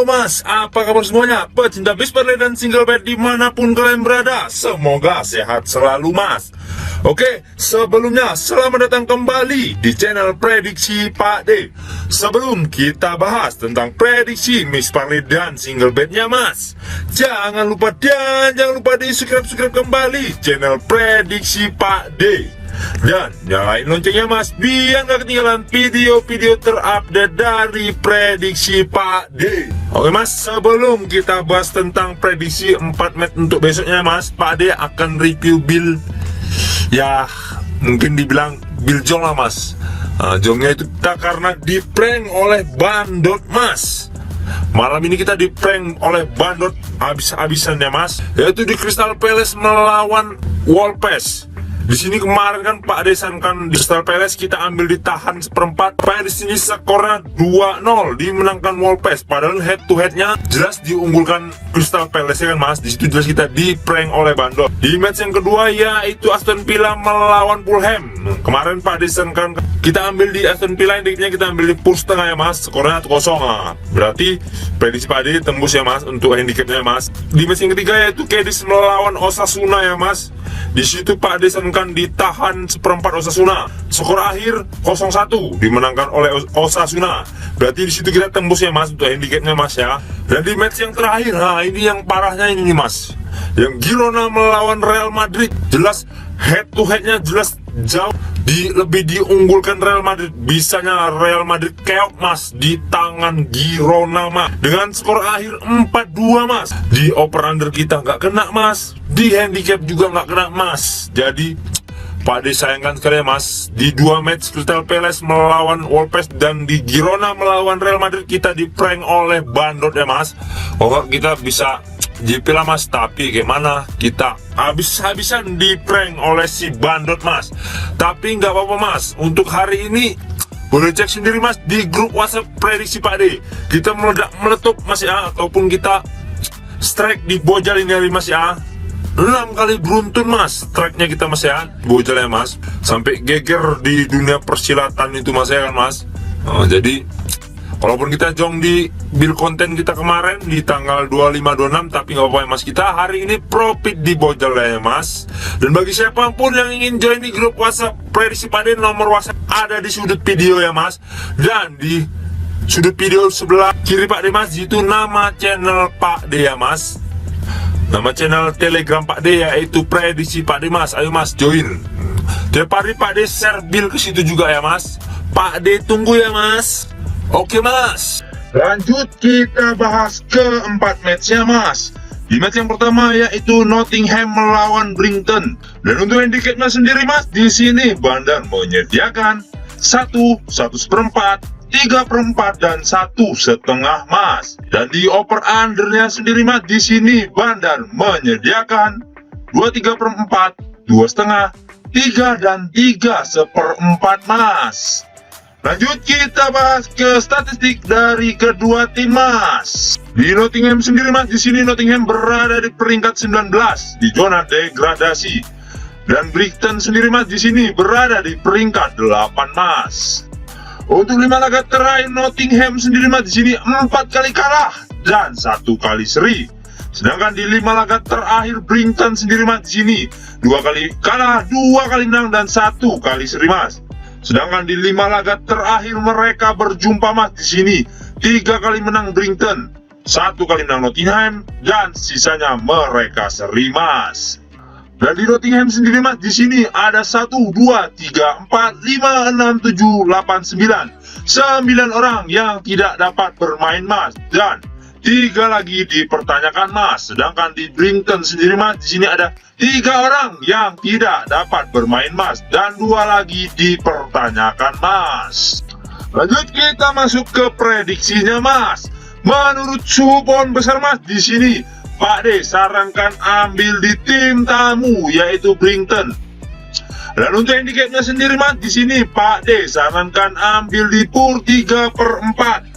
Halo mas, apa kabar semuanya? Pecinta Bisparley dan single bed dimanapun kalian berada, semoga sehat selalu mas. Oke, sebelumnya selamat datang kembali di channel Prediksi Pak D. Sebelum kita bahas tentang prediksi Miss Parley dan single bednya mas, jangan lupa di subscribe kembali channel Prediksi Pak D. Dan nyalain loncengnya mas, biar gak ketinggalan video-video terupdate dari prediksi Pak D. Oke mas, sebelum kita bahas tentang prediksi 4 match untuk besoknya mas, Pak D akan review build, ya mungkin dibilang build jong lah mas. Jongnya itu kita karena di prank oleh Bandot mas. Malam ini kita di prank oleh Bandot habis-habisannya mas, yaitu di Crystal Palace melawan Wolves. Di sini kemarin kan Pak Desan kan di Crystal Palace kita ambil ditahan seperempat. Pak di sini skornya 2-0 dimenangkan Wolves. Padahal head to headnya jelas diunggulkan Crystal Palace ya kan mas. Di situ jelas kita di prank oleh Bandot. Di match yang kedua yaitu Aston Villa melawan Fulham. Kemarin Pak Desan kan kita ambil di Aston Villa, indiknya kita ambil di pool setengah ya mas. Skornya 1-0. Berarti prediksi Pak D tembus ya mas untuk handicapnya mas. Di match yang ketiga yaitu Cadiz melawan Osasuna ya mas. Di situ Pak Desan kan ditahan seperempat Osasuna. Skor akhir 0-1 dimenangkan oleh Osasuna. Berarti di situ kita tembus ya mas untuk handicapnya mas ya. Dan di match yang terakhir, nah ini yang parahnya ini mas, yang Girona melawan Real Madrid. Jelas head to headnya jelas jauh lebih diunggulkan Real Madrid. Bisanya Real Madrid keok mas di tangan Girona mas, dengan skor akhir 4-2 mas. Di over under kita nggak kena mas, di handicap juga nggak kena mas. Jadi Pak D sayangkan sekali ya mas, di dua match Crystal Palace melawan Wolves dan di Girona melawan Real Madrid kita di prank oleh Bandot ya mas. Oh kita bisa JP lah mas, tapi gimana kita habis-habisan di prank oleh si Bandot mas. Tapi nggak apa-apa mas, untuk hari ini boleh cek sendiri mas di grup WhatsApp prediksi Pak D. Kita meletup mas ya, ataupun kita strike di bojal ini hari mas ya. 6 kali beruntun mas strike-nya kita mas ya, bojal ya mas, sampai geger di dunia persilatan itu mas ya kan mas. Jadi walaupun kita jong di build konten kita kemarin di tanggal 25-26, tapi nggak apa-apa ya mas, kita hari ini profit di bojal ya mas. Dan bagi siapapun yang ingin join di grup WhatsApp prediksi Pak D, nomor WhatsApp ada di sudut video ya mas. Dan di sudut video sebelah kiri Pak D mas, itu nama channel Pak D ya mas, nama channel Telegram Pak D yaitu prediksi Pak D mas. Ayo mas join. Tiap hari Pak D share build ke situ juga ya mas. Pak D tunggu ya mas. Oke mas, lanjut kita bahas keempat matchnya mas. Di match yang pertama yaitu Nottingham melawan Brighton. Dan untuk handicapnya sendiri mas, di sini Bandar menyediakan 1/1 seperempat, 3/4 dan 1/2 mas. Dan di over undernya sendiri mas, di sini Bandar menyediakan 2/3/4, 2/2, 3 dan 3/4 mas. Lanjut kita bahas ke statistik dari kedua tim mas. Di Nottingham sendiri mas, di sini Nottingham berada di peringkat 19 di zona degradasi. Dan Brighton sendiri mas, di sini berada di peringkat 8 mas. Untuk 5 laga terakhir Nottingham sendiri mas, di sini 4 kali kalah dan 1 kali seri. Sedangkan di 5 laga terakhir Brighton sendiri mas, di sini 2 kali kalah, 2 kali menang dan 1 kali seri mas. Sedangkan di 5 laga terakhir mereka berjumpa mas, di sini 3 kali menang Brighton, 1 kali menang Nottingham, dan sisanya mereka seri mas. Dan di Nottingham sendiri mas, di sini ada 1, 2, 3, 4, 5, 6, 7, 8, 9 orang yang tidak dapat bermain mas, dan 3 lagi dipertanyakan mas. Sedangkan di Brighton sendiri mas, di sini ada 3 orang yang tidak dapat bermain mas, dan 2 lagi dipertanyakan mas. Lanjut kita masuk ke prediksinya mas. Menurut suhu pohon besar mas, di sini Pak D sarankan ambil di tim tamu yaitu Brighton. Dan untuk handicapnya sendiri mas, di sini Pak D sarankan ambil di pool 3/4.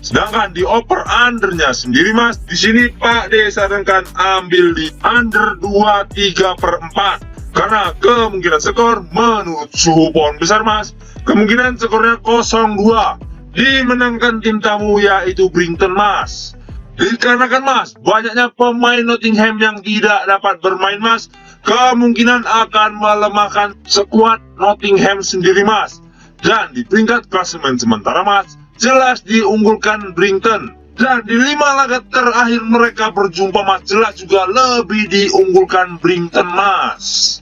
Sedangkan di over undernya sendiri mas, di sini Pak D sarankan ambil di under 2/3/4. Karena kemungkinan skor menurut suhu pohon besar mas, kemungkinan skornya 0-2. dimenangkan tim tamu yaitu Brighton, Mas. Dikarenakan Mas, banyaknya pemain Nottingham yang tidak dapat bermain Mas, kemungkinan akan melemahkan skuad Nottingham sendiri Mas. Dan di peringkat klasemen sementara Mas, jelas diunggulkan Brighton. Dan di 5 laga terakhir mereka berjumpa Mas, jelas juga lebih diunggulkan Brighton Mas.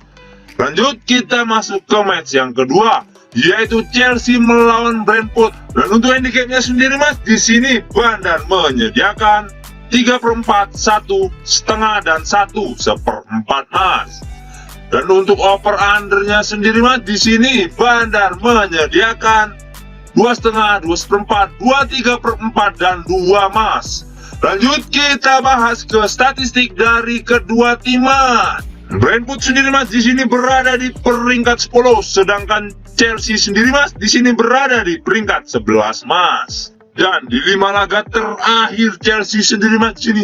Lanjut kita masuk ke match yang kedua, yaitu Chelsea melawan Brentford. Dan untuk handicapnya sendiri Mas, di sini Bandar menyediakan 3/4, 1/2 dan 1/4 Mas. Dan untuk over undernya sendiri Mas, di sini Bandar menyediakan 2/2, 2/4, 3/4 dan 2 Mas. Lanjut kita bahas ke statistik dari kedua tim Mas. Brentford sendiri Mas di sini berada di peringkat 10, sedangkan Chelsea sendiri Mas di sini berada di peringkat 11 Mas. Dan di 5 laga terakhir Chelsea sendiri Mas di sini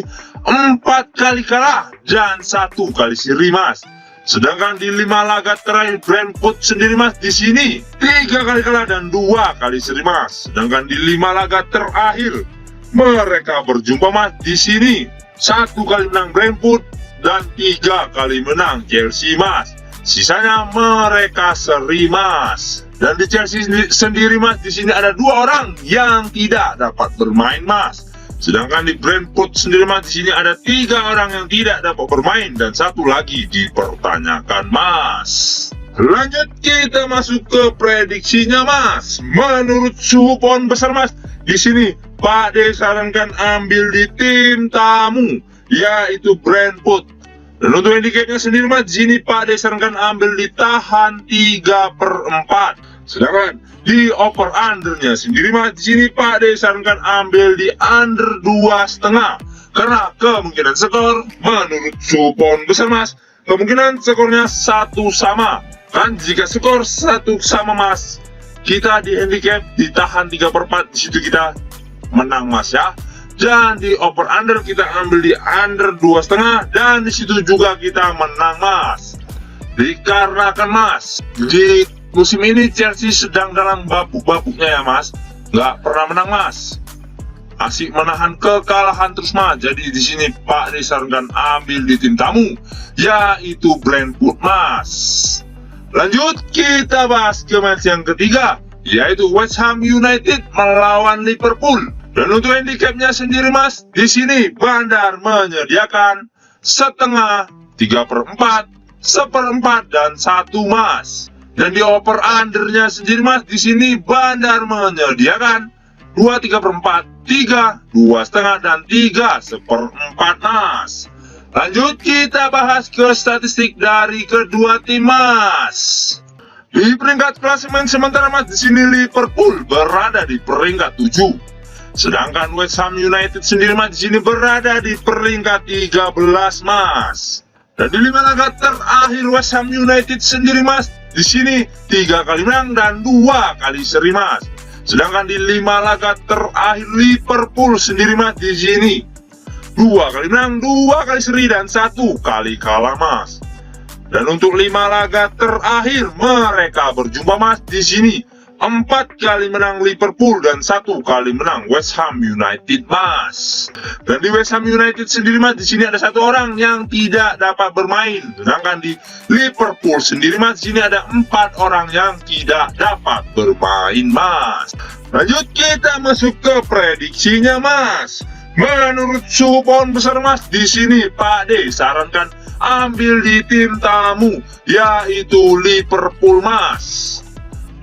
4 kali kalah dan 1 kali seri Mas. Sedangkan di 5 laga terakhir Brentford sendiri Mas di sini 3 kali kalah dan 2 kali seri Mas. Sedangkan di 5 laga terakhir mereka berjumpa Mas di sini 1 kali menang Brentford dan 3 kali menang Chelsea Mas. Sisanya mereka seri Mas. Dan di Chelsea sendiri Mas di sini ada 2 orang yang tidak dapat bermain Mas. Sedangkan di Brentford sendiri Mas di sini ada 3 orang yang tidak dapat bermain dan 1 lagi dipertanyakan Mas. Lanjut kita masuk ke prediksinya Mas. Menurut suhu pohon besar Mas, di sini Pak D sarankan ambil di tim tamu yaitu Brentford. Dan untuk handicapnya sendiri Mas, di sini Pak D sarankan ambil di tahan 3/4. Sedangkan di over undernya sendiri Mas, di sini Pak D sarankan ambil di under 2,5. Karena kemungkinan skor menurut suhu pohon besar Mas, kemungkinan skornya 1 sama. Kan jika skor 1 sama Mas, kita di handicap ditahan 3/4, di situ kita menang Mas ya. Dan di over under kita ambil di under 2,5 dan di situ juga kita menang Mas. Dikarenakan Mas, di musim ini Chelsea sedang dalam babuk-babuknya ya Mas, nggak pernah menang Mas. Asik menahan kekalahan terus Mas. Jadi di sini Pak disarankan ambil di tim tamu yaitu Brentford Mas. Lanjut kita bahas ke match yang ketiga, yaitu West Ham United melawan Liverpool. Dan untuk handicapnya sendiri Mas, di sini Bandar menyediakan 1/2, 3/4, 1/4 dan 1 Mas. Dan di over undernya sendiri Mas, di sini Bandar menyediakan 2 3/4, 3, 2,5 dan 3/4 Mas. Lanjut kita bahas ke statistik dari kedua tim Mas. Di peringkat klasemen sementara Mas, di sini Liverpool berada di peringkat 7. Sedangkan West Ham United sendiri Mas di sini berada di peringkat 13 Mas. Dan di 5 laga terakhir West Ham United sendiri Mas, di sini 3 kali menang dan 2 kali seri Mas. Sedangkan di 5 laga terakhir Liverpool sendiri Mas di sini 2 kali menang, 2 kali seri dan 1 kali kalah Mas. Dan untuk 5 laga terakhir mereka berjumpa Mas di sini 4 kali menang Liverpool dan 1 kali menang West Ham United Mas. Dan di West Ham United sendiri Mas, di sini ada 1 orang yang tidak dapat bermain. Sedangkan di Liverpool sendiri Mas, di sini ada 4 orang yang tidak dapat bermain Mas. Lanjut kita masuk ke prediksinya Mas. Menurut suhu pohon besar Mas, di sini Pak D sarankan ambil di tim tamu yaitu Liverpool Mas.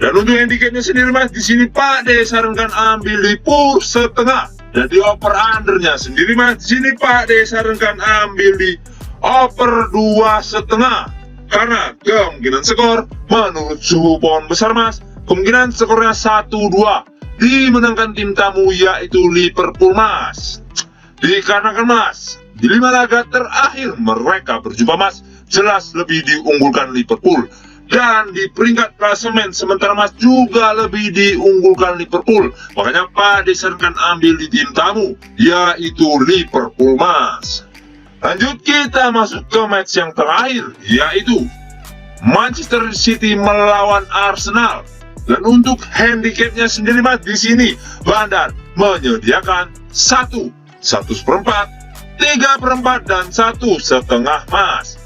Dan untuk handicapnya sendiri Mas, di sini Pak D sarankan ambil di push setengah. Dan di over undernya sendiri Mas, di sini Pak D sarankan ambil di over 2,5. Karena kemungkinan skor menurut suhu pohon besar Mas, kemungkinan skornya 1-2 dimenangkan tim tamu yaitu Liverpool Mas. Dikarenakan Mas, di 5 laga terakhir mereka berjumpa Mas, jelas lebih diunggulkan Liverpool. Dan di peringkat klasemen sementara Mas juga lebih diunggulkan Liverpool. Makanya Pak disarankan ambil di tim tamu yaitu Liverpool Mas. Lanjut kita masuk ke match yang terakhir, yaitu Manchester City melawan Arsenal. Dan untuk handicapnya sendiri mas, di sini Bandar menyediakan 1 1/4, 3/4 dan 1/2 mas.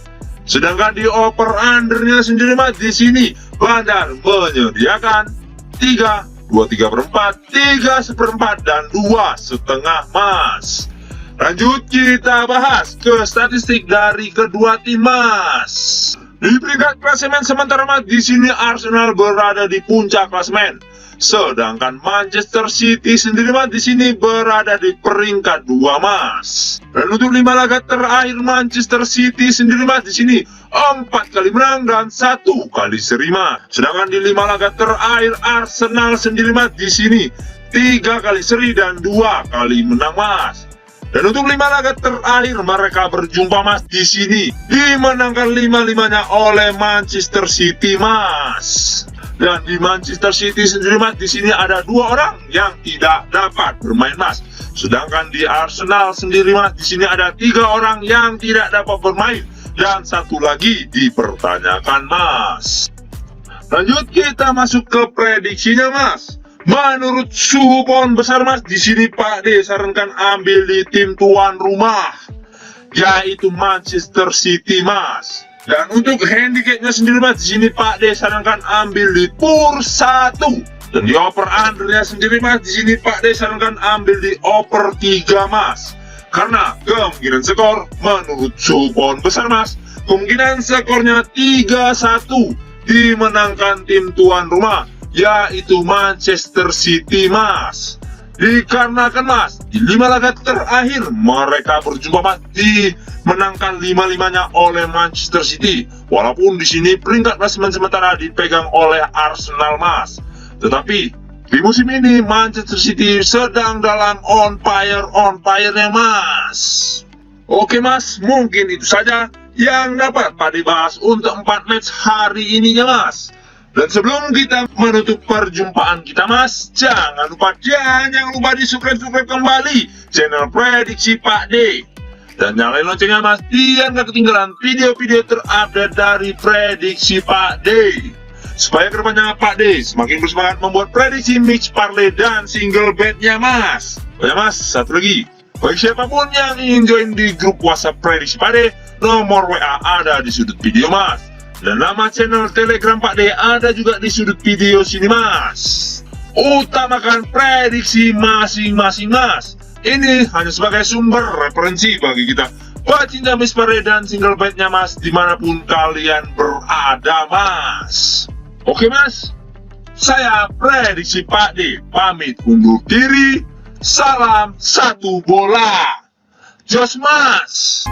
Sedangkan di over undernya sendiri mas, di sini Bandar menyediakan 3 2/3, 3/4 dan 2/2 mas. Lanjut kita bahas ke statistik dari kedua tim mas. Di peringkat klasemen sementara mas, di sini Arsenal berada di puncak klasemen. Sedangkan Manchester City sendiri mas, di sini berada di peringkat 2 mas. Dan untuk 5 laga terakhir Manchester City sendiri mas, di sini 4 kali menang dan 1 kali seri mas. Sedangkan di 5 laga terakhir Arsenal sendiri mas, di sini 3 kali seri dan 2 kali menang mas. Dan untuk 5 laga terakhir mereka berjumpa mas, di sini dimenangkan 5-5-nya oleh Manchester City mas. Dan di Manchester City sendiri mas, di sini ada 2 orang yang tidak dapat bermain mas. Sedangkan di Arsenal sendiri mas, di sini ada 3 orang yang tidak dapat bermain dan 1 lagi dipertanyakan mas. Lanjut kita masuk ke prediksinya mas. Menurut suhu pohon besar mas, di sini Pak D sarankan ambil di tim tuan rumah, yaitu Manchester City mas. Dan untuk handicapnya sendiri mas, di sini Pak D sarankan ambil di pur 1. Dan di over undernya sendiri mas, di sini Pak D sarankan ambil di over 3 mas. Karena kemungkinan skor menurut suhu pohon besar mas, kemungkinan skornya 3-1 dimenangkan tim tuan rumah, yaitu Manchester City mas. Dikarenakan mas, di 5 laga terakhir mereka berjumpa mas, dimenangkan 5-5-nya oleh Manchester City. Walaupun di sini peringkat klasemen sementara dipegang oleh Arsenal mas, tetapi di musim ini Manchester City sedang dalam on fire-nya mas. Oke mas, mungkin itu saja yang dapat Pak dibahas untuk 4 match hari ininya mas. Dan sebelum kita menutup perjumpaan kita mas, jangan lupa di subscribe kembali channel Prediksi Pak D. Dan nyalain loncengnya mas, biar gak ketinggalan video-video terupdate dari Prediksi Pak D. Supaya kedepannya Pak D semakin bersemangat membuat prediksi mix parlay dan single betnya mas. Oh ya mas, satu lagi, bagi siapapun yang ingin join di grup WhatsApp Prediksi Pak D, nomor WA ada di sudut video mas. Dan nama channel Telegram Pak D ada juga di sudut video sini mas. Utamakan prediksi masing-masing mas. Ini hanya sebagai sumber referensi bagi kita pecinta mix parlay dan single betnya mas, dimanapun kalian berada mas. Oke mas, saya Prediksi Pak D pamit undur diri. Salam satu bola, jos mas.